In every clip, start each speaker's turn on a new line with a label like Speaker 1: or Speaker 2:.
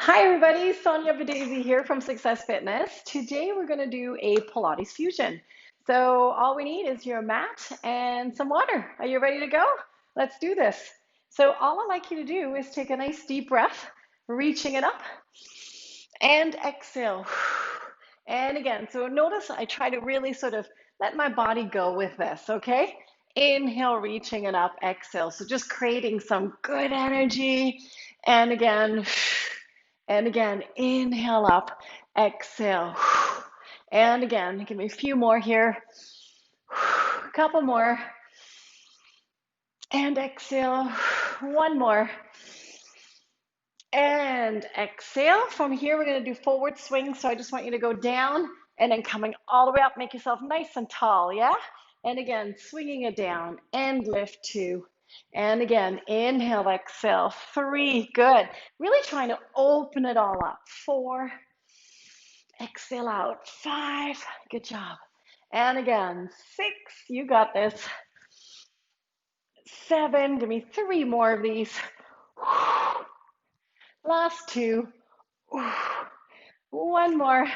Speaker 1: Hi everybody, Sonja here from Success Fitness. Today we're going to do a Pilates Fusion. So all we need is your mat and some water. Are you ready to go? Let's do this. So all I'd like you to do is take a nice deep breath, reaching it up, and exhale. And again, so notice I try to really sort of let my body go with this, okay? Inhale, reaching it up, exhale. So just creating some good energy. And again, inhale up, exhale. And again, give me a few more here. A couple more. And exhale. One more. And exhale. From here, we're going to do forward swing. So I just want you to go down and then coming all the way up. Make yourself nice and tall, yeah? And again, swinging it down and lift two. And again, inhale, exhale, three, good. Really trying to open it all up. Four, exhale out, five, good job. And again, six, you got this. Seven, give me three more of these. Last two. One more.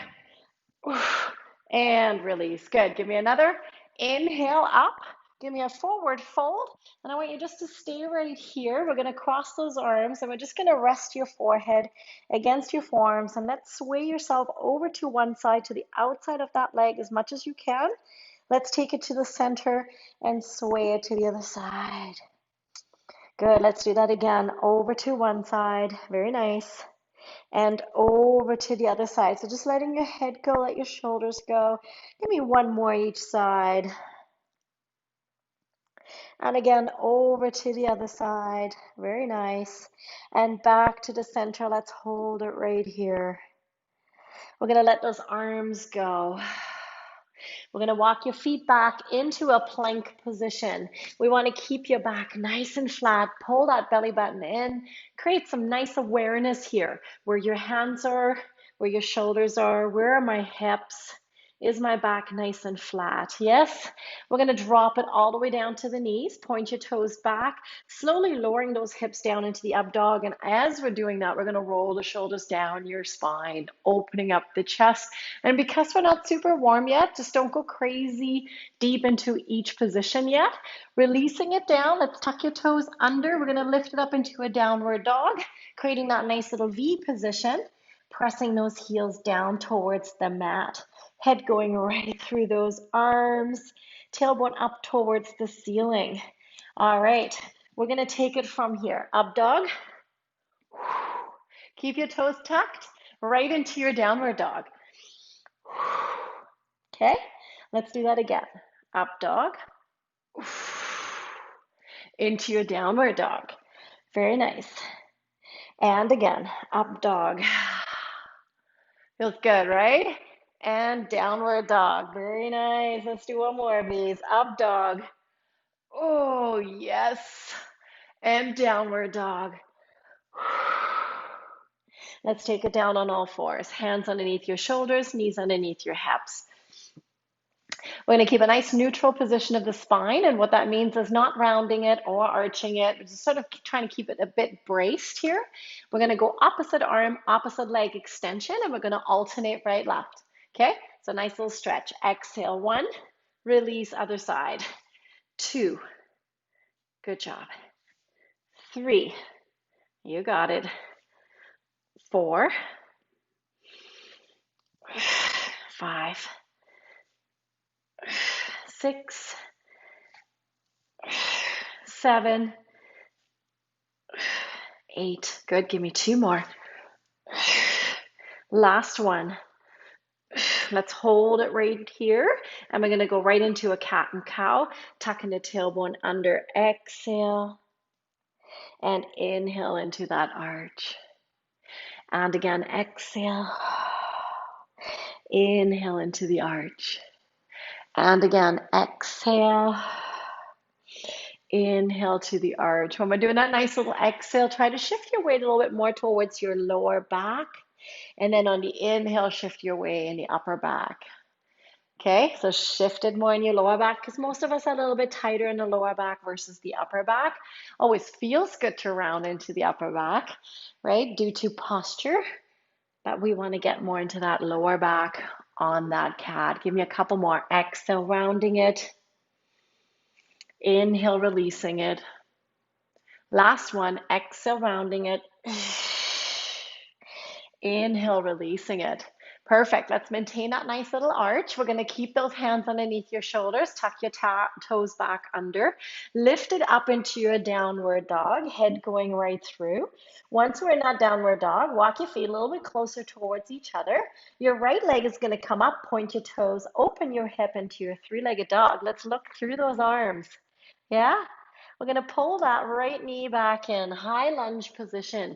Speaker 1: And release. Good. Give me another. Inhale up. Give me a forward fold. And I want you just to stay right here. We're going to cross those arms and we're just going to rest your forehead against your forearms and let's sway yourself over to one side, to the outside of that leg as much as you can. Let's take it to the center and sway it to the other side. Good. Let's do that again. Over to one side. Very nice. And over to the other side. So just letting your head go, let your shoulders go. Give me one more each side. And again, over to the other side. Very nice. And back to the center. Let's hold it right here. We're going to let those arms go. We're going to walk your feet back into a plank position. We want to keep your back nice and flat. Pull that belly button in. Create some nice awareness here. Where your hands are, where your shoulders are, where are my hips? Is my back nice and flat? Yes. We're going to drop it all the way down to the knees. Point your toes back, slowly lowering those hips down into the up dog. And as we're doing that, we're going to roll the shoulders down your spine, opening up the chest. And because we're not super warm yet, just don't go crazy deep into each position yet. Releasing it down. Let's tuck your toes under. We're going to lift it up into a downward dog, creating that nice little V position, pressing those heels down towards the mat. Head going right through those arms, tailbone up towards the ceiling. All right, we're going to take it from here. Up dog. Keep your toes tucked right into your downward dog. Okay, let's do that again. Up dog. Into your downward dog. Very nice. And again, up dog. Feels good, right? And downward dog. Very nice. Let's do one more of these. Up dog. Oh, yes. And downward dog. Let's take it down on all fours. Hands underneath your shoulders, knees underneath your hips. We're going to keep a nice neutral position of the spine. And what that means is not rounding it or arching it. We're just sort of trying to keep it a bit braced here. We're going to go opposite arm, opposite leg extension, and we're going to alternate right, left. Okay, so nice little stretch. Exhale, one, release, other side. Two, good job. Three, you got it. Four, five, six, seven, eight. Good, give me two more. Last one. Let's hold it right here. And we're going to go right into a cat and cow, tucking the tailbone under. Exhale. And inhale into that arch. And again, exhale. Inhale into the arch. And again, exhale. Inhale to the arch. When we're doing that nice little exhale, try to shift your weight a little bit more towards your lower back. And then on the inhale, shift your weight in the upper back. Okay, so shifted more in your lower back because most of us are a little bit tighter in the lower back versus the upper back. Always feels good to round into the upper back, right? Due to posture. but we want to get more into that lower back on that cat. Give me a couple more. Exhale, rounding it. Inhale, releasing it. Last one. Exhale, rounding it. Inhale, releasing it. Perfect. Let's maintain that nice little arch. We're going to keep those hands underneath your shoulders. Tuck your toes back under. Lift it up into your downward dog. Head going right through. Once we're in that downward dog, walk your feet a little bit closer towards each other. Your right leg is going to come up. Point your toes. Open your hip into your three-legged dog. Let's look through those arms. Yeah? We're going to pull that right knee back in. High lunge position.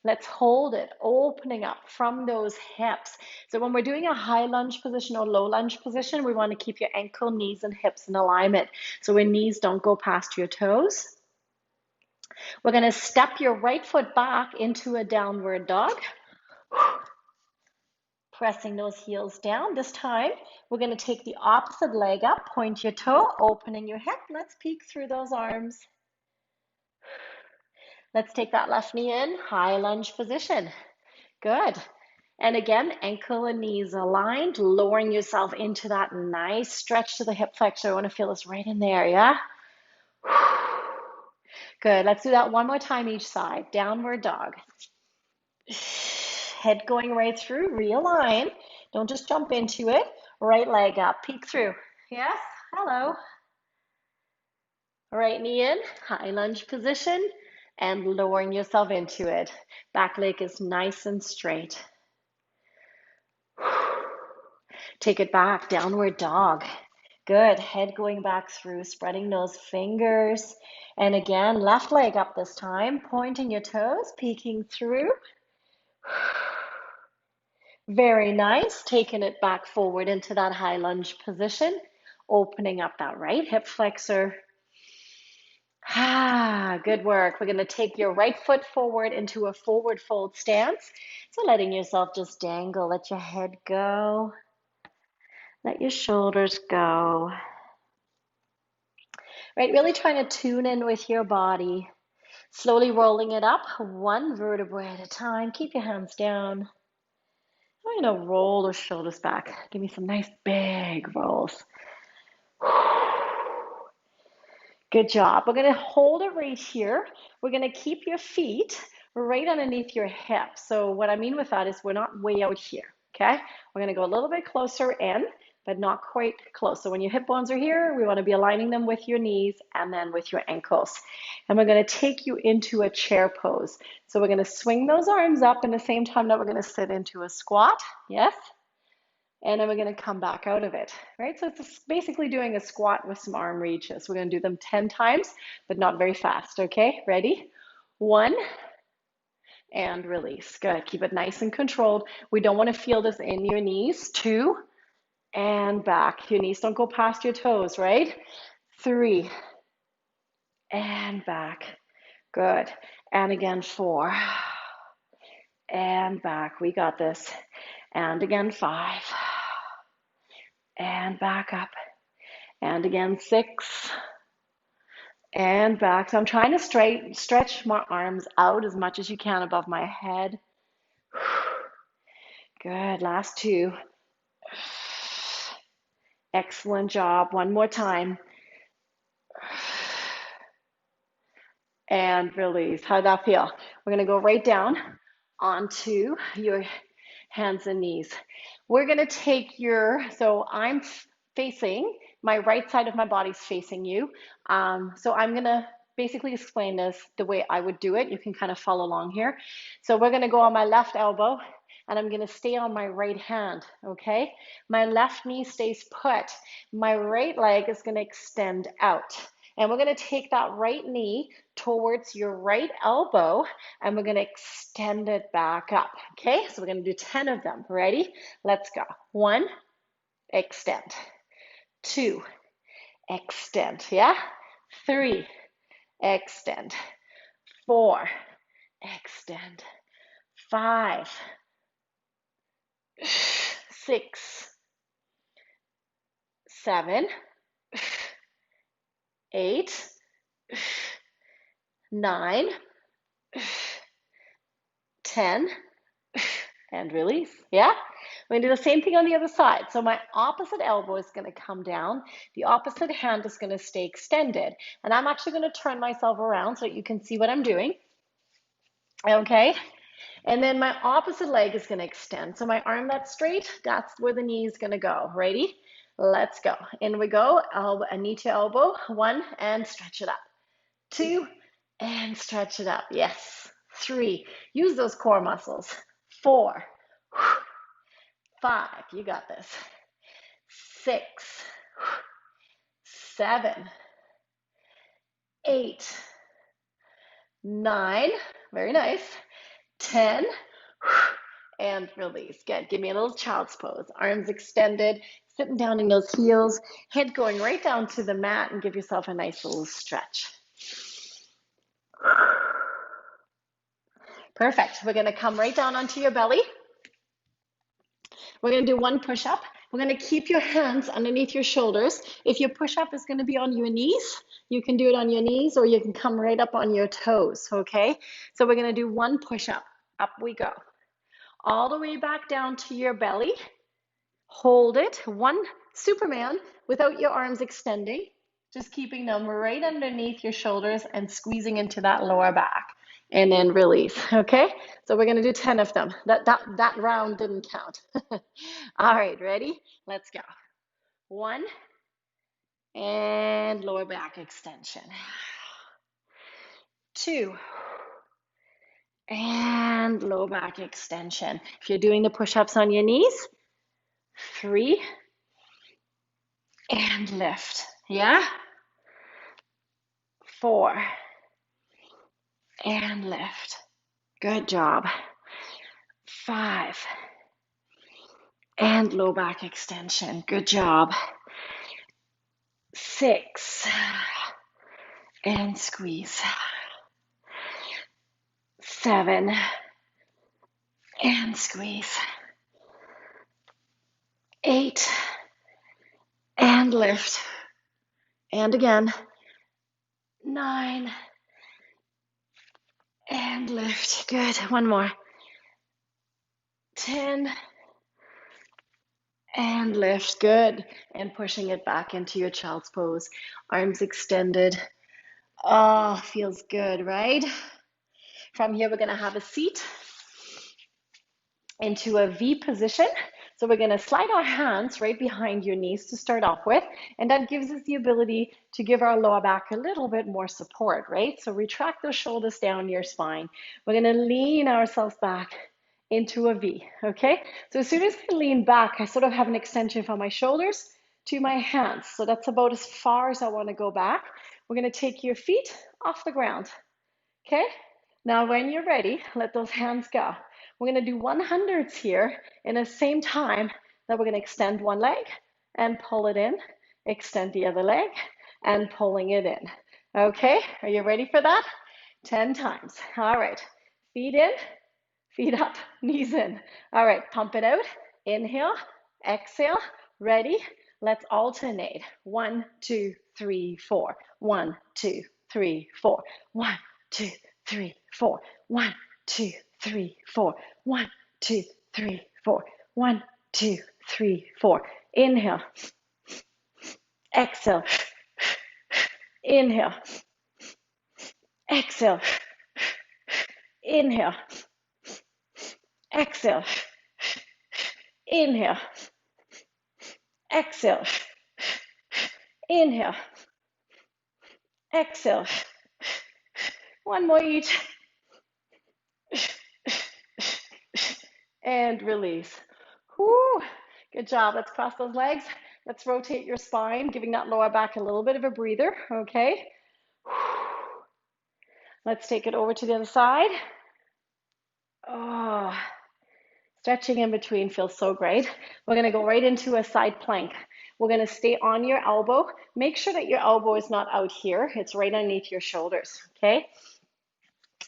Speaker 1: Let's hold it, opening up from those hips. So when we're doing a high lunge position or low lunge position, we want to keep your ankle, knees, and hips in alignment. So your knees don't go past your toes. We're going to step your right foot back into a downward dog. Pressing those heels down. This time, we're going to take the opposite leg up, point your toe, opening your hip. Let's peek through those arms. Let's take that left knee in, high lunge position. Good. And again, ankle and knees aligned, lowering yourself into that nice stretch to the hip flexor. I want to feel this right in there, yeah? Good. Let's do that one more time each side. Downward dog. Head going right through, realign. Don't just jump into it. Right leg up, peek through. Yes? Hello. Right knee in, high lunge position, and lowering yourself into it. Back leg is nice and straight. Take it back, downward dog. Good, head going back through, spreading those fingers. And again, left leg up this time, pointing your toes, peeking through. Very nice, taking it back forward into that high lunge position, opening up that right hip flexor. Good work. We're going to take your right foot forward into a forward fold stance. So letting yourself just dangle, let your head go. Let your shoulders go. Right, really trying to tune in with your body. Slowly rolling it up, one vertebrae at a time. Keep your hands down. I'm going to roll the shoulders back. Give me some nice big rolls. Good job. We're going to hold it right here. We're going to keep your feet right underneath your hips. So what I mean with that is we're not way out here, okay? We're going to go a little bit closer in, but not quite close. So when your hip bones are here, we want to be aligning them with your knees and then with your ankles. And we're going to take you into a chair pose. So we're going to swing those arms up in the same time that we're going to sit into a squat. Yes? And then we're going to come back out of it, right? So it's basically doing a squat with some arm reaches. We're going to do them 10 times, but not very fast, okay? Ready? 1, and release. Good. Keep it nice and controlled. We don't want to feel this in your knees. 2, and back. Your knees don't go past your toes, right? 3, and back. Good. And again, 4, and back. We got this. And again, 5, and back up. And again, 6, and back. So I'm trying to stretch my arms out as much as you can above my head. Good. Last 2. Excellent job. One more time. And release. How'd that feel? We're going to go right down onto your hands and knees. We're going to take so I'm facing, my right side of my body's facing you. So I'm going to basically explain this the way I would do it. You can kind of follow along here. So we're going to go on my left elbow and I'm going to stay on my right hand, okay? My left knee stays put. My right leg is going to extend out. And we're going to take that right knee towards your right elbow and we're going to extend it back up. Okay, so we're going to do 10 of them. Ready? Let's go. 1, extend. 2, extend. Yeah? 3, extend. 4, extend. 5, 6, 7, 8, 9, 10, and release. Yeah? We're going to do the same thing on the other side. So my opposite elbow is going to come down. The opposite hand is going to stay extended. And I'm actually going to turn myself around so that you can see what I'm doing. Okay? And then my opposite leg is going to extend. So my arm that's straight, that's where the knee is going to go. Ready? Let's go. In we go. Elbow, knee to elbow. 1, and stretch it up. 2, and stretch it up. Yes. 3. Use those core muscles. 4. 5. You got this. 6. 7. 8. 9. Very nice. 10. And release. Good. Give me a little child's pose. Arms extended, sitting down in those heels, head going right down to the mat, and give yourself a nice little stretch. Perfect. We're going to come right down onto your belly. We're going to do 1 push-up. We're going to keep your hands underneath your shoulders. If your push-up is going to be on your knees, you can do it on your knees, or you can come right up on your toes, okay? So we're going to do 1 push-up. Up we go. All the way back down to your belly. Hold it. 1 Superman without your arms extending. Just keeping them right underneath your shoulders and squeezing into that lower back. And then release, okay? So we're gonna do 10 of them. That round didn't count. All right, ready? Let's go. 1, and lower back extension. 2, and lower back extension. If you're doing the push-ups on your knees, 3, and lift, yeah? 4, and lift. Good job. 5, and low back extension. Good job. 6, and squeeze. 7, and squeeze. 8, and lift. And again. 9, and lift. Good. 1 more. 10, and lift. Good. And pushing it back into your child's pose. Arms extended. Oh, feels good, right? From here, we're going to have a seat into a V position. So we're going to slide our hands right behind your knees to start off with. And that gives us the ability to give our lower back a little bit more support, right? So retract those shoulders down your spine. We're going to lean ourselves back into a V, okay? So as soon as I lean back, I sort of have an extension from my shoulders to my hands. So that's about as far as I want to go back. We're going to take your feet off the ground, okay? Now when you're ready, let those hands go. We're going to do 100s here in the same time that we're going to extend one leg and pull it in, extend the other leg and pulling it in. Okay, are you ready for that? 10 times. All right, feet in, feet up, knees in. All right, pump it out. Inhale, exhale, ready? Let's alternate. 1, 2, 3, 4. 1, 2, 3, 4. 1, 2, 3, 4. 1, 2, 3, 4. 1, 2, 3, 4. 1, 2, 3, 4. Inhale. Exhale. Inhale. Exhale. Inhale. Exhale. Inhale. Exhale. Inhale. Exhale. 1 more each. And release. Whew. Good job. Let's cross those legs. Let's rotate your spine, giving that lower back a little bit of a breather, okay? Let's take it over to the other side. Oh, stretching in between feels so great. We're going to go right into a side plank. We're going to stay on your elbow. Make sure that your elbow is not out here. It's right underneath your shoulders, okay?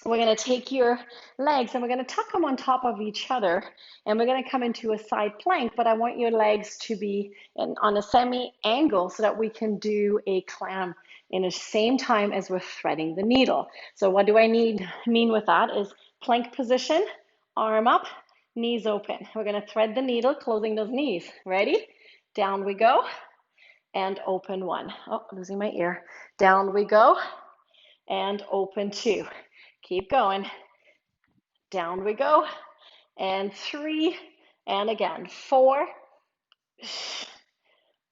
Speaker 1: We're going to take your legs and we're going to tuck them on top of each other and we're going to come into a side plank, but I want your legs to be on a semi-angle so that we can do a clam in the same time as we're threading the needle. So what do I mean with that is plank position, arm up, knees open. We're going to thread the needle, closing those knees. Ready? Down we go, and open one. Oh, losing my ear. Down we go, and open two. Keep going. Down we go, and three, and again, 4,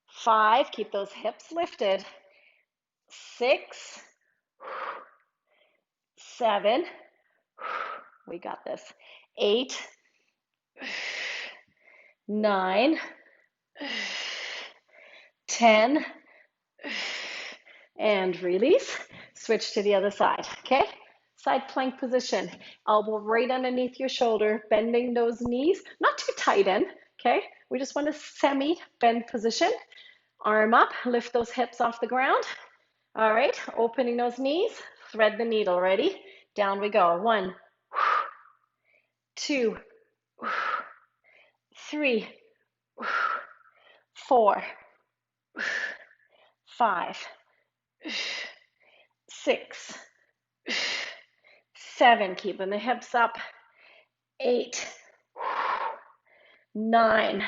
Speaker 1: 5, keep those hips lifted, 6, 7, we got this, 8, 9, 10, and release. Switch to the other side, okay? Side plank position, elbow right underneath your shoulder, bending those knees, not too tight in, okay? We just want a semi-bend position. Arm up, lift those hips off the ground. All right, opening those knees, thread the needle, ready? Down we go, 1, 2, 3, 4, 5, 6, 7, keeping the hips up, 8, 9,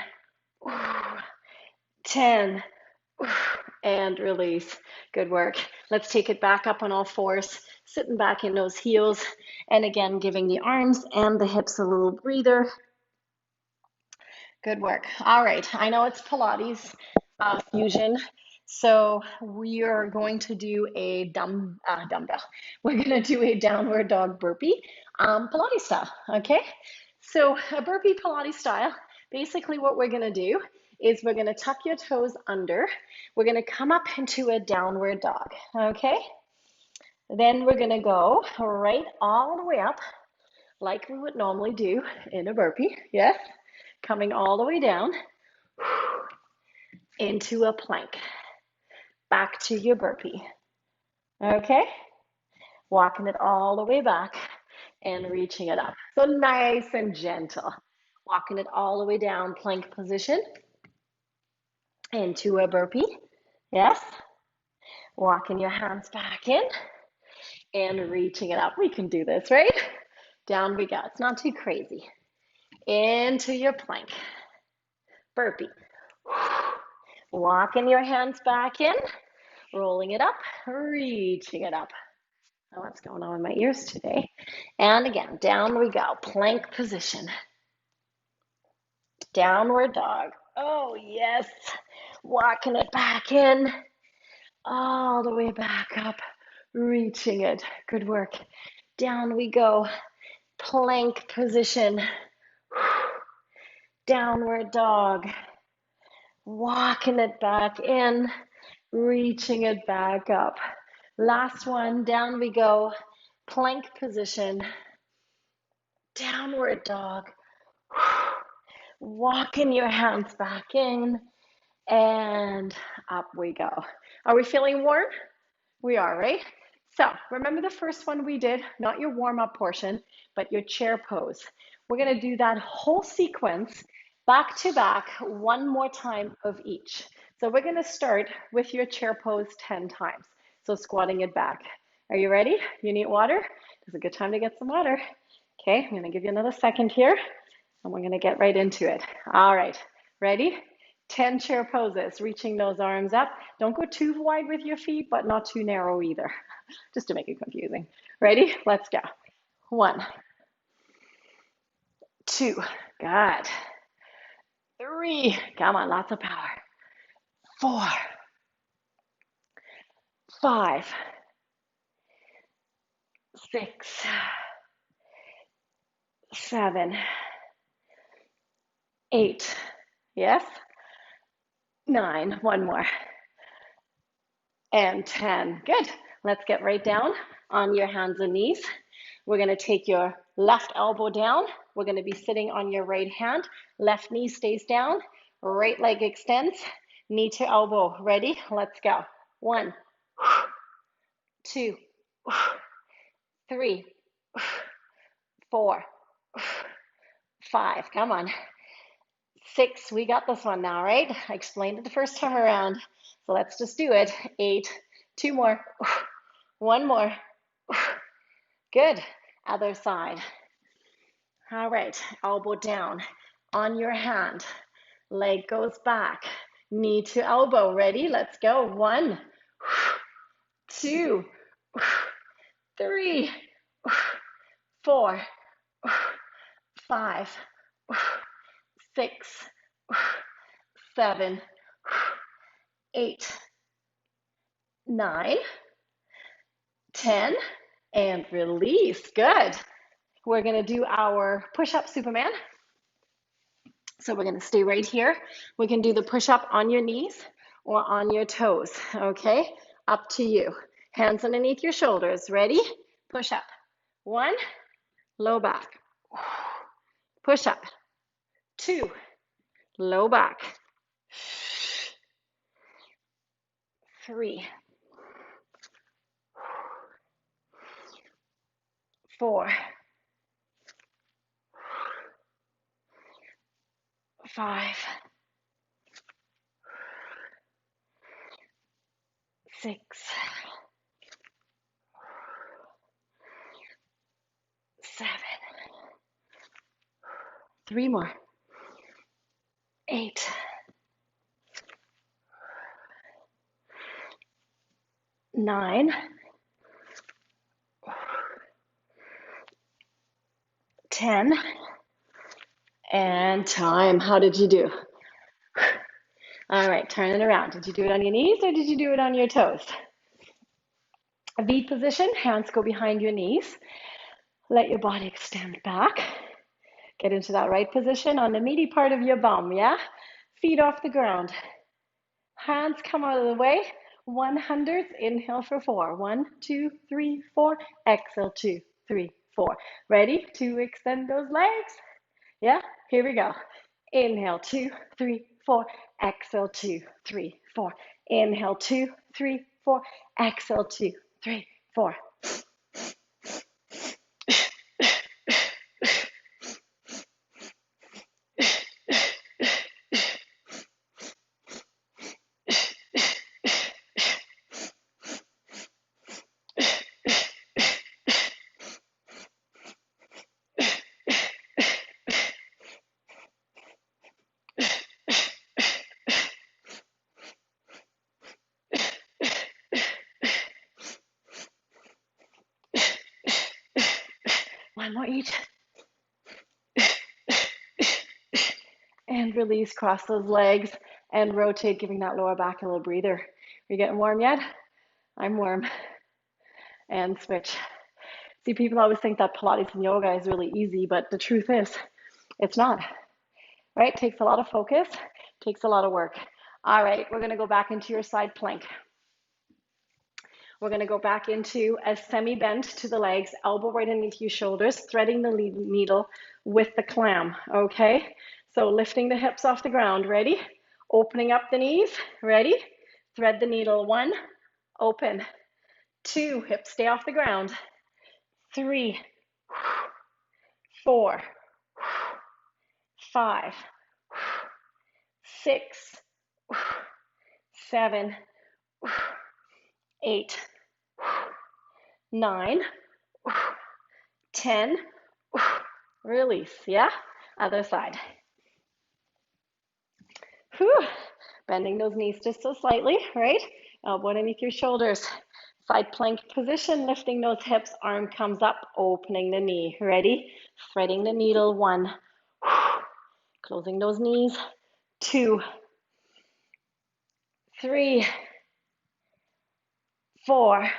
Speaker 1: 10, and release. Good work. Let's take it back up on all fours, sitting back in those heels, and again, giving the arms and the hips a little breather. Good work. All right, I know it's Pilates Fusion, so we are going to do a dumbbell. We're going to do a downward dog burpee, Pilates style, okay? So a burpee Pilates style, basically what we're going to do is we're going to tuck your toes under. We're going to come up into a downward dog, okay? Then we're going to go right all the way up like we would normally do in a burpee, yes? Coming all the way down into a plank, back to your burpee, okay? Walking it all the way back and reaching it up. So nice and gentle. Walking it all the way down, plank position, into a burpee, yes? Walking your hands back in and reaching it up. We can do this, right? Down we go. It's not too crazy. Into your plank, burpee. Walking your hands back in, rolling it up, reaching it up. Oh, what's going on with my ears today? And again, down we go, plank position. Downward dog. Oh, yes. Walking it back in, all the way back up, reaching it. Good work. Down we go, plank position. Downward dog. Walking it back in, reaching it back up. Last one, down we go, plank position, downward dog. Walking your hands back in, and up we go. Are we feeling warm? We are, right? So remember the first one we did, not your warm-up portion, but your chair pose. We're going to do that whole sequence back to back, one more time of each. So we're going to start with your chair pose 10 times. So squatting it back. Are you ready? You need water? It's a good time to get some water. Okay, I'm going to give you another second here, and we're going to get right into it. All right, ready? 10 chair poses, reaching those arms up. Don't go too wide with your feet, but not too narrow either, just to make it confusing. Ready? Let's go. 1, 2, good. 3, come on, lots of power. 4, 5, 6, 7, 8, yes? 9, one more. And 10, good. Let's get right down on your hands and knees. We're gonna take your left elbow down. We're gonna be sitting on your right hand. Left knee stays down, right leg extends, knee to elbow. Ready? Let's go. 1, 2, 3, 4, 5, come on. 6, we got this one now, right? I explained it the first time around, so let's just do it. 8, 2 more, 1 more. Good. Other side. All right, elbow down on your hand. Leg goes back, knee to elbow. Ready? Let's go. 1, 2, 3, 4, 5, 6, 7, 8, 9, 10, and release. Good. We're going to do our push-up Superman. So we're going to stay right here. We can do the push-up on your knees or on your toes, okay? Up to you. Hands underneath your shoulders. Ready? Push up. 1, low back. Push up. 2, low back. 3, 4, 5, 6, 7, 3 more. 8, 9, 10, and time. How did you do? All right, turn it around. Did you do it on your knees or did you do it on your toes? A V position, hands go behind your knees. Let your body extend back. Get into that right position on the meaty part of your bum, yeah? Feet off the ground. Hands come out of the way. 100s, inhale for 4. 1, 2, 3, 4. Exhale, 2, 3, 4. Ready to extend those legs? Yeah, here we go. Inhale, 2, 3, 4. Exhale, 2, 3, 4. Inhale, 2, 3, 4. Exhale, 2, 3, 4. One more each. And release, cross those legs and rotate, giving that lower back a little breather. Are you getting warm yet? I'm warm. And switch. See, people always think that Pilates and yoga is really easy, but the truth is, it's not, right? It takes a lot of focus, takes a lot of work. All right, we're gonna go back into your side plank. We're gonna go back into a semi-bend to the legs, elbow right underneath your shoulders, threading the needle with the clam, okay? So lifting the hips off the ground, ready? Opening up the knees, ready? Thread the needle, 1, open. 2, hips stay off the ground. 3, 4, 5, 6, 7, 8, 9, 10, release, yeah? Other side. Whew. Bending those knees just so slightly, right? Elbow underneath your shoulders. Side plank position, lifting those hips, arm comes up, opening the knee. Ready? Threading the needle, 1. Closing those knees, 2, 3, 4,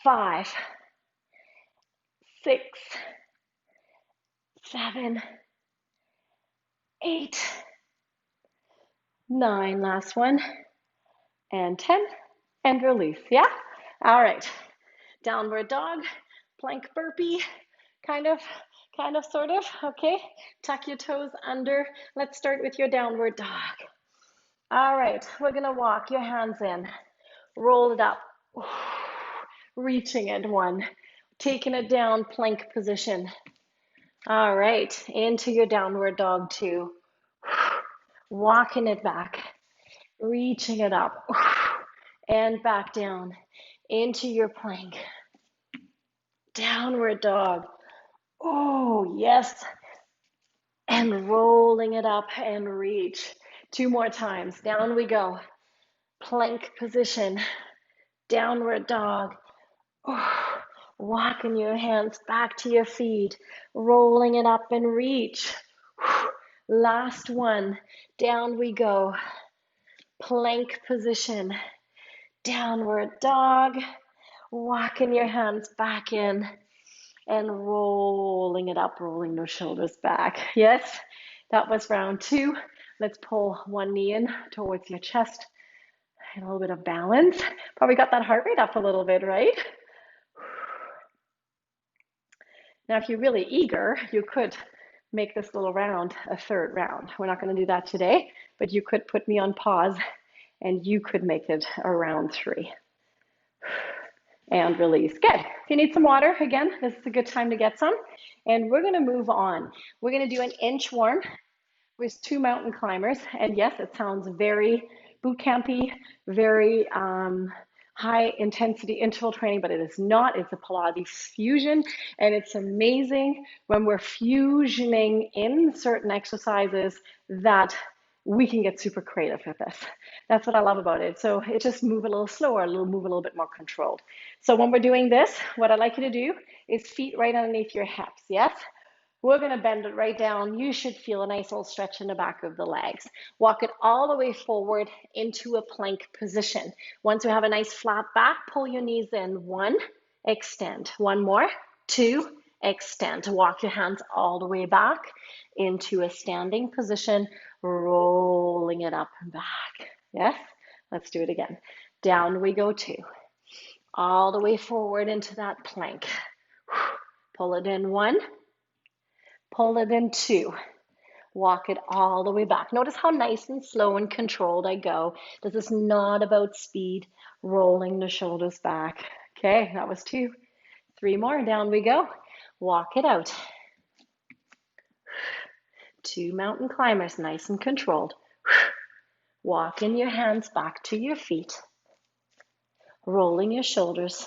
Speaker 1: 5, 6, 7, 8, 9, last one, and 10, and release, yeah? All right, downward dog, plank burpee, kind of, sort of, okay? Tuck your toes under. Let's start with your downward dog. All right, we're gonna walk your hands in, roll it up, reaching it, 1, taking it down, plank position. All right, into your downward dog, 2, walking it back, reaching it up, and back down into your plank. Downward dog, Oh, yes. And rolling it up and reach. Two more times. Down we go. Plank position. Downward dog. Oh, walking your hands back to your feet. Rolling it up and reach. Last one. Down we go. Plank position. Downward dog. Walking your hands back in and rolling it up, rolling those shoulders back. Yes, that was round two. Let's pull one knee in towards your chest and a little bit of balance. Probably got that heart rate up a little bit, right? Now, if you're really eager, you could make this little round a third round. We're not going to do that today, but you could put me on pause and you could make it a round three. And release. Good. If you need some water, again, this is a good time to get some. And we're going to move on. We're going to do an inch warm with two mountain climbers. And yes, it sounds very boot campy, very high intensity interval training, but it is not. It's a Pilates fusion, and it's amazing when we're fusioning in certain exercises that we can get super creative with this. That's what I love about it. So it just move a little slower, move a little bit more controlled. So when we're doing this, what I like you to do is feet right underneath your hips. Yes? We're going to bend it right down. You should feel a nice little stretch in the back of the legs. Walk it all the way forward into a plank position. Once you have a nice flat back, pull your knees in. One, extend. One more, two, extend. Walk your hands all the way back into a standing position, rolling it up and back. Yes? Let's do it again. Down we go, two. All the way forward into that plank. Pull it in, one. Pull it in, two. Walk it all the way back. Notice how nice and slow and controlled I go. This is not about speed, rolling the shoulders back. Okay, that was two. Three more, down we go. Walk it out. Two mountain climbers, nice and controlled. Walking your hands back to your feet. Rolling your shoulders.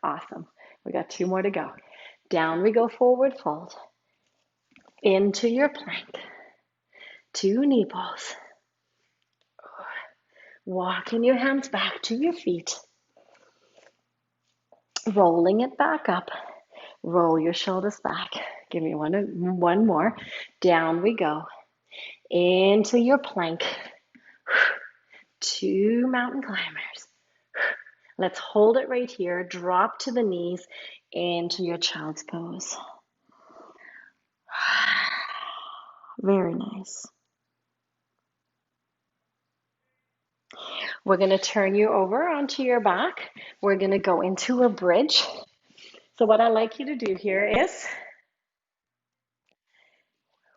Speaker 1: Awesome. We got two more to go. Down we go, forward fold. Into your plank. Two knee balls. Walking your hands back to your feet. Rolling it back up. Roll your shoulders back. Give me one more. Down we go. Into your plank. Two mountain climbers. Let's hold it right here. Drop to the knees into your child's pose. Very nice. We're going to turn you over onto your back. We're going to go into a bridge. So what I like you to do here is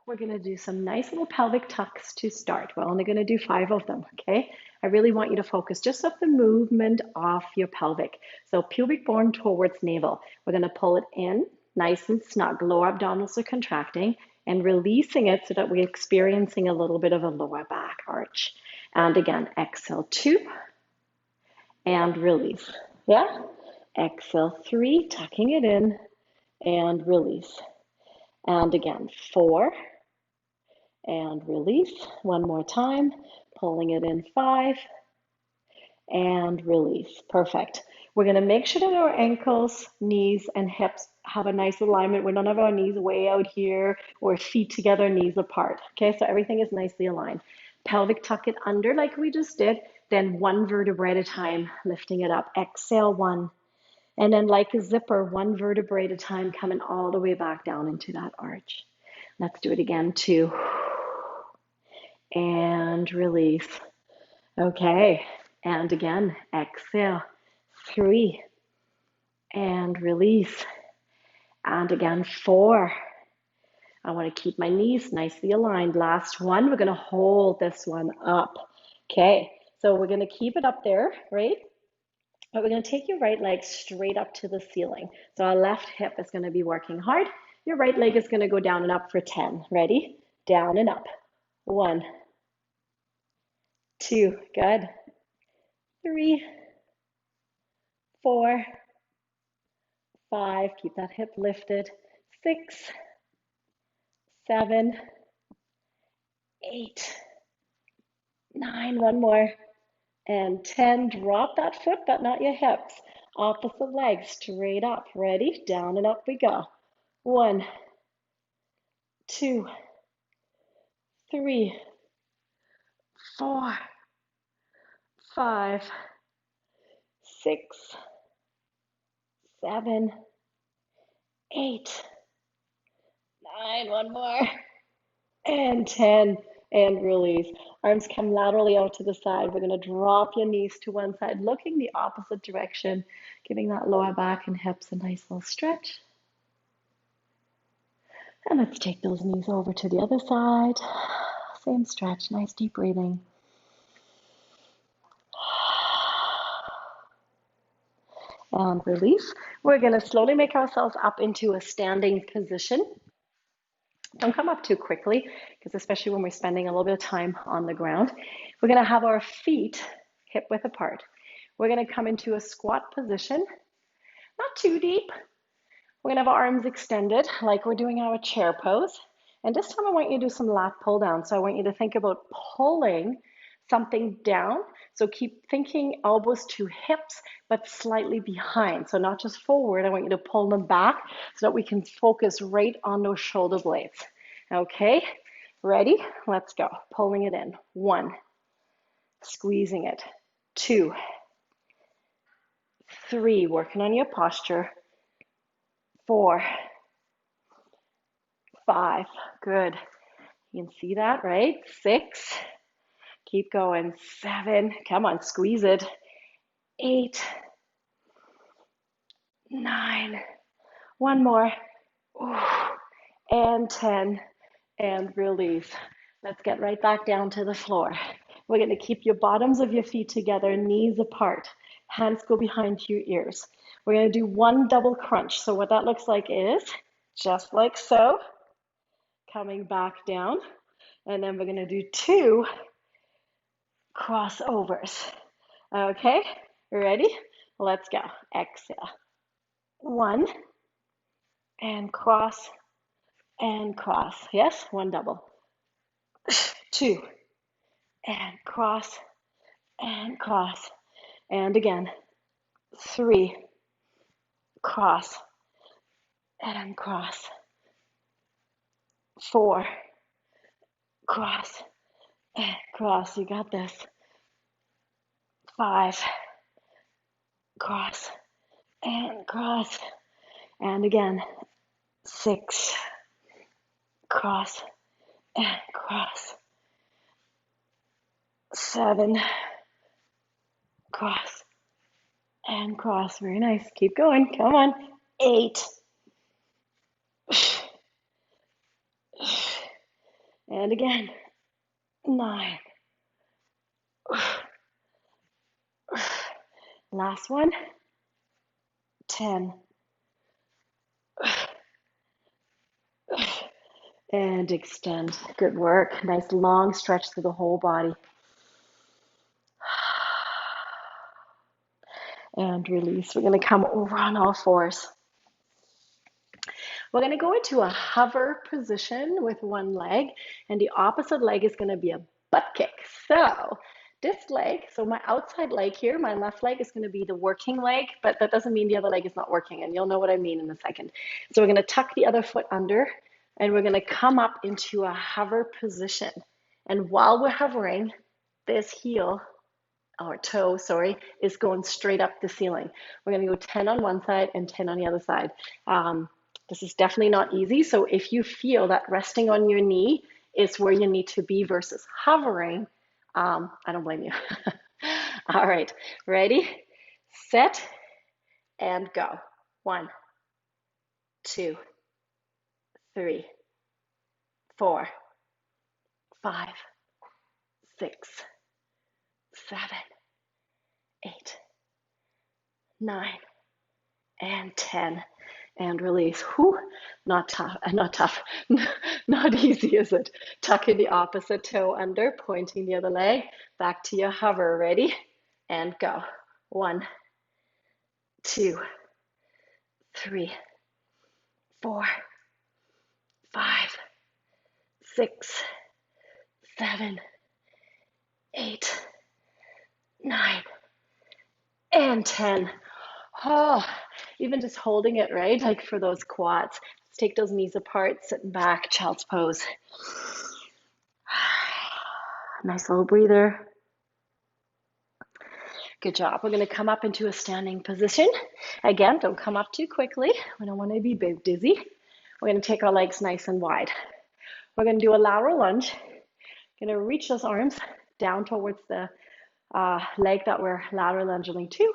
Speaker 1: we're going to do some nice little pelvic tucks to start. We're only going to do 5 of them, okay? I really want you to focus just off the movement of your pelvic. So pubic bone towards navel. We're going to pull it in, nice and snug. Lower abdominals are contracting and releasing it so that we're experiencing a little bit of a lower back arch. And again, exhale 2 and release. Yeah? Exhale 3, tucking it in and release. And again, 4 and release. One more time, pulling it in 5 and release. Perfect. We're going to make sure that our ankles, knees, and hips have a nice alignment. We don't have our knees way out here or feet together, knees apart. Okay, so everything is nicely aligned. Pelvic tuck it under like we just did, then one vertebrae at a time, lifting it up. Exhale 1. And then like a zipper, one vertebrae at a time, coming all the way back down into that arch. Let's do it again, 2. And release. Okay, and again, exhale, 3, and release. And again, 4. I want to keep my knees nicely aligned. Last one, we're going to hold this one up. Okay, so we're going to keep it up there, right? But we're going to take your right leg straight up to the ceiling. So our left hip is going to be working hard. Your right leg is going to go down and up for 10. Ready? Down and up. 1, 2, good. 3, 4, 5, keep that hip lifted. 6, 7, 8, 9, one more. And 10, drop that foot, but not your hips. Opposite leg, straight up. Ready? Down and up we go. 1, 2, 3, 4, 5, 6, 7, 8, 9, one more. And 10, and release. Arms come laterally out to the side. We're going to drop your knees to one side, looking the opposite direction, giving that lower back and hips a nice little stretch. And let's take those knees over to the other side. Same stretch, nice deep breathing. And release. We're going to slowly make ourselves up into a standing position. Don't come up too quickly, because especially when we're spending a little bit of time on the ground. We're going to have our feet hip width apart. We're going to come into a squat position, not too deep. We're going to have our arms extended like we're doing our chair pose. And this time I want you to do some lat pull down. So I want you to think about pulling something down. So keep thinking elbows to hips, but slightly behind. So not just forward, I want you to pull them back so that we can focus right on those shoulder blades. Okay, ready? Let's go. Pulling it in. 1, squeezing it. 2, 3, working on your posture. 4, 5, good. You can see that, right? 6, keep going. 7, come on, squeeze it. 8, 9, one more. Ooh. And 10, and release. Let's get right back down to the floor. We're going to keep your bottoms of your feet together, knees apart. Hands go behind your ears. We're going to do 1 double crunch. So what that looks like is just like so, coming back down. And then we're going to do 2 crossovers. Okay, ready? Let's go. Exhale. 1, and cross, and cross. Yes, 1 double. 2, and cross, and cross. And again, 3, cross, and cross. 4, cross, and cross. You got this. 5, cross, and cross. And again, 6, cross, and cross. 7, cross, and cross. Very nice. Keep going. Come on. 8. And again. 9. Last one. 10. And extend. Good work. Nice long stretch through the whole body. And release. We're going to come over on all fours. We're going to go into a hover position with one leg, and the opposite leg is going to be a butt kick. So this leg, so my outside leg here, my left leg is going to be the working leg, but that doesn't mean the other leg is not working, and you'll know what I mean in a second. So we're going to tuck the other foot under, and we're going to come up into a hover position. And while we're hovering, this heel, or toe, sorry, is going straight up the ceiling. We're going to go 10 on one side and 10 on the other side. This is definitely not easy. So if you feel that resting on your knee is where you need to be versus hovering, I don't blame you. All right, ready, set, and go. 1, 2, 3, 4, 5, 6, 7, 8, 9, and 10. And release. Whew, not tough, not easy, is it? Tucking the opposite toe under, pointing the other leg, back to your hover. Ready? And go. 1, 2, 3, 4, 5, 6, 7, 8, 9, and 10. Oh, even just holding it, right? Like for those quads. Let's take those knees apart, sitting back, child's pose. Nice little breather. Good job. We're going to come up into a standing position. Again, don't come up too quickly. We don't want to be big dizzy. We're going to take our legs nice and wide. We're going to do a lateral lunge. Going to reach those arms down towards the leg that we're lateral lunging to,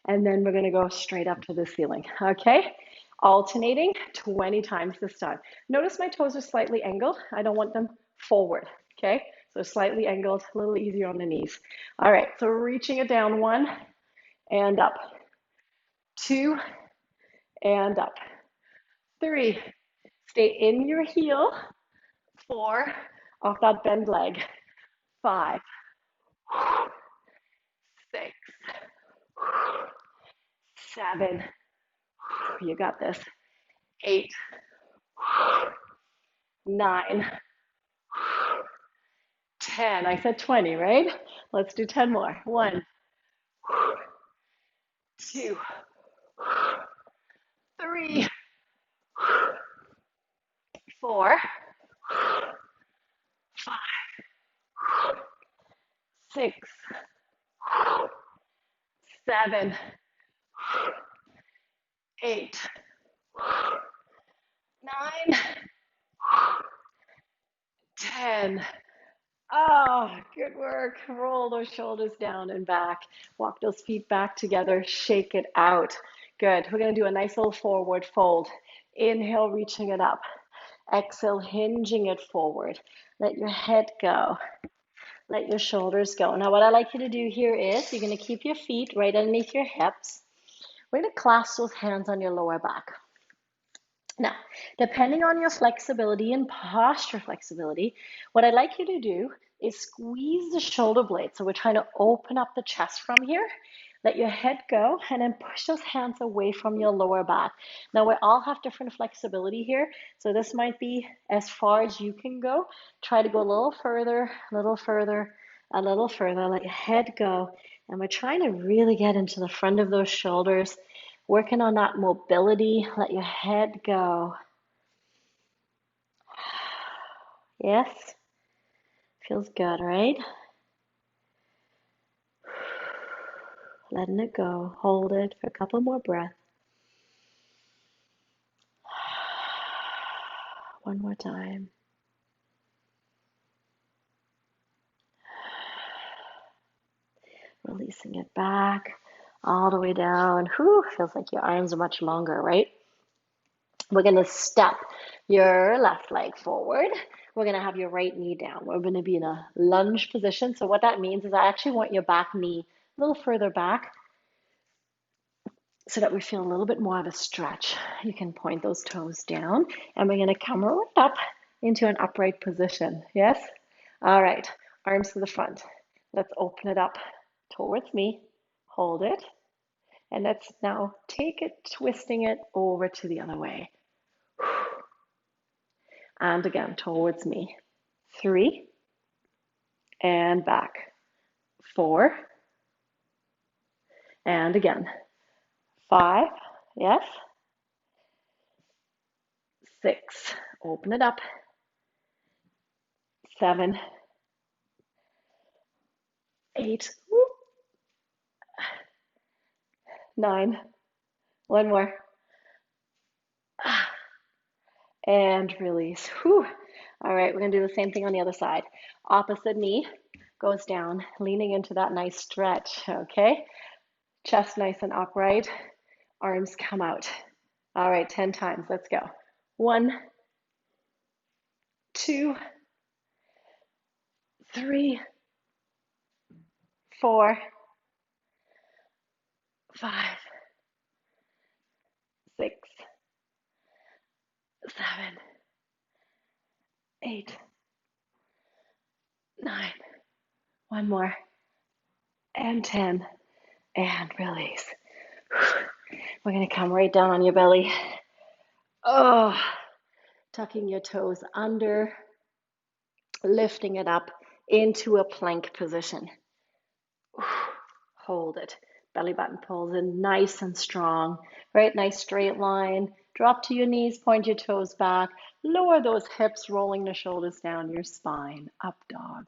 Speaker 1: and then we're going to go straight up to the ceiling. Okay, alternating 20 times this time. Notice my toes are slightly angled. I don't want them forward. Okay, so slightly angled, a little easier on the knees. All right, so we're reaching it down, 1 and up, 2 and up, 3, stay in your heel, 4, off that bend leg, 5, 6, 7, you got this, 8, 9, 10. I said 20, right? Let's do 10 more. 1, 2, 3, 4, 5, 6, 7, 8, 9, 10. Oh, good work. Roll those shoulders down and back. Walk those feet back together. Shake it out. Good. We're going to do a nice little forward fold. Inhale, reaching it up. Exhale, hinging it forward. Let your head go. Let your shoulders go. Now, what I like you to do here is you're going to keep your feet right underneath your hips. We're going to clasp those hands on your lower back. Now, depending on your flexibility and posture flexibility, what I'd like you to do is squeeze the shoulder blades. So we're trying to open up the chest from here. Let your head go and then push those hands away from your lower back. Now, we all have different flexibility here. So this might be as far as you can go. Try to go a little further, a little further, a little further. Let your head go. And we're trying to really get into the front of those shoulders. Working on that mobility, let your head go. Yes, feels good, right? Letting it go. Hold it for a couple more breaths. One more time. Releasing it back all the way down. Whew, feels like your arms are much longer, right? We're going to step your left leg forward. We're going to have your right knee down. We're going to be in a lunge position. So what that means is I actually want your back knee a little further back so that we feel a little bit more of a stretch. You can point those toes down, and we're going to come right up into an upright position. Yes? All right. Arms to the front. Let's open it up towards me. Hold it. And let's now take it, twisting it over to the other way. And again, towards me. 3, and back. 4, and again. 5, yes. 6, open it up. 7, 8, 9, one more. And release. Whew. All right, we're going to do the same thing on the other side. Opposite knee goes down, leaning into that nice stretch, okay? Chest nice and upright, arms come out. All right, 10 times, let's go. 1, 2, 3, 4, 5, 6, 7, 8, 9, one more, and 10, and release. We're going to come right down on your belly. Oh, tucking your toes under, lifting it up into a plank position. Hold it. Belly button pulls in nice and strong, right? Nice straight line. Drop to your knees, point your toes back. Lower those hips, rolling the shoulders down your spine. Up dog.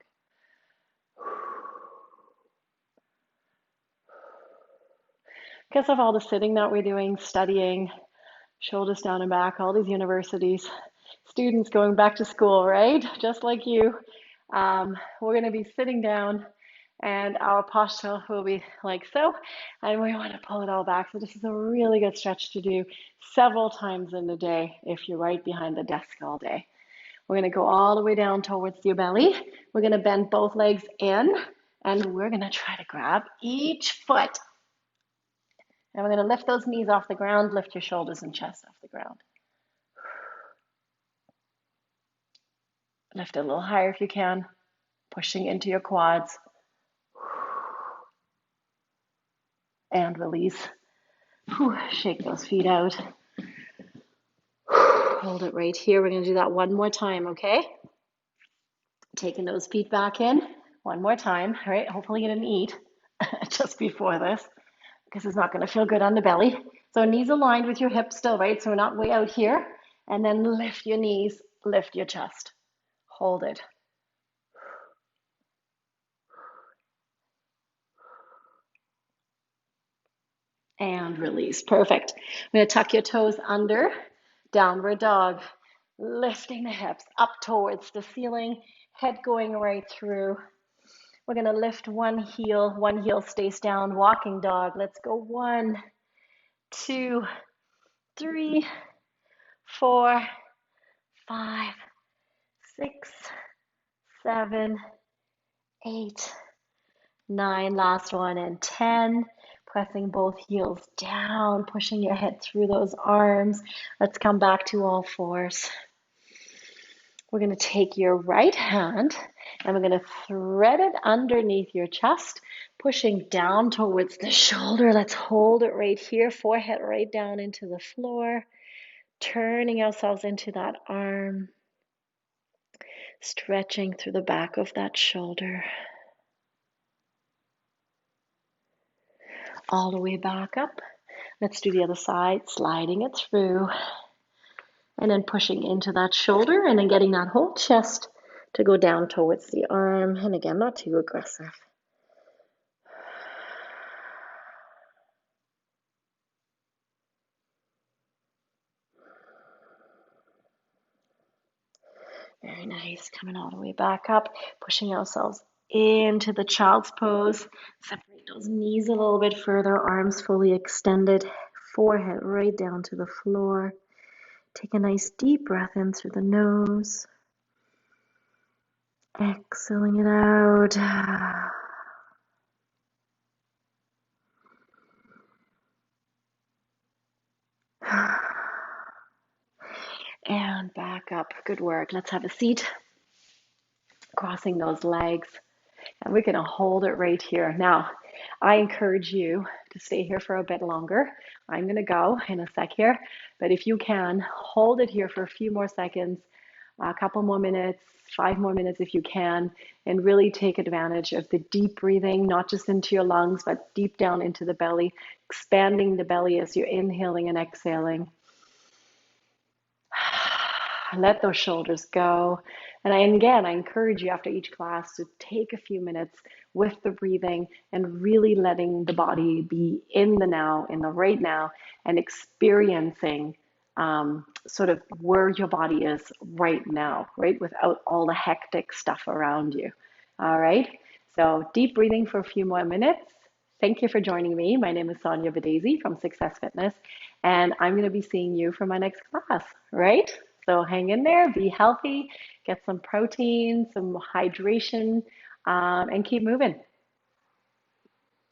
Speaker 1: Because of all the sitting that we're doing, studying, shoulders down and back, all these universities, students going back to school, right? Just like you. We're going to be sitting down and our posture will be like so, and we want to pull it all back. So this is a really good stretch to do several times in the day if you're right behind the desk all day. We're going to go all the way down towards your belly. We're going to bend both legs in, and we're going to try to grab each foot. And we're going to lift those knees off the ground, lift your shoulders and chest off the ground. Lift it a little higher if you can, pushing into your quads. And release. Shake those feet out. Hold it right here. We're going to do that one more time, okay? Taking those feet back in. One more time, all right? Hopefully you didn't eat just before this because it's not going to feel good on the belly. So knees aligned with your hips still, right? So we're not way out here. And then lift your knees, lift your chest. Hold it. And release. Perfect. I'm going to tuck your toes under, downward dog, lifting the hips up towards the ceiling, head going right through. We're going to lift one heel stays down, walking dog. Let's go 1, 2, 3, 4, 5, 6, 7, 8, 9, last one, and 10. Pressing both heels down, pushing your head through those arms. Let's come back to all fours. We're going to take your right hand and we're going to thread it underneath your chest, pushing down towards the shoulder. Let's hold it right here, forehead right down into the floor, turning ourselves into that arm, stretching through the back of that shoulder. All the way back up. Let's do the other side, sliding it through. And then pushing into that shoulder and then getting that whole chest to go down towards the arm. And again, not too aggressive. Very nice. Coming all the way back up, pushing ourselves into the child's pose. Separate those knees a little bit further, arms fully extended, forehead right down to the floor. Take a nice deep breath in through the nose. Exhaling it out. And back up. Good work. Let's have a seat. Crossing those legs. And we're going to hold it right here. Now, I encourage you to stay here for a bit longer. I'm going to go in a sec here. But if you can, hold it here for a few more seconds, a couple more minutes, 5 more minutes if you can, and really take advantage of the deep breathing, not just into your lungs, but deep down into the belly, expanding the belly as you're inhaling and exhaling. Let those shoulders go. And I encourage you after each class to take a few minutes with the breathing and really letting the body be in the now, in the right now, and experiencing sort of where your body is right now, right? Without all the hectic stuff around you. All right. So deep breathing for a few more minutes. Thank you for joining me. My name is Sonja Badesi from Success Fitness, and I'm going to be seeing you for my next class, right? So hang in there, be healthy, get some protein, some hydration, and keep moving.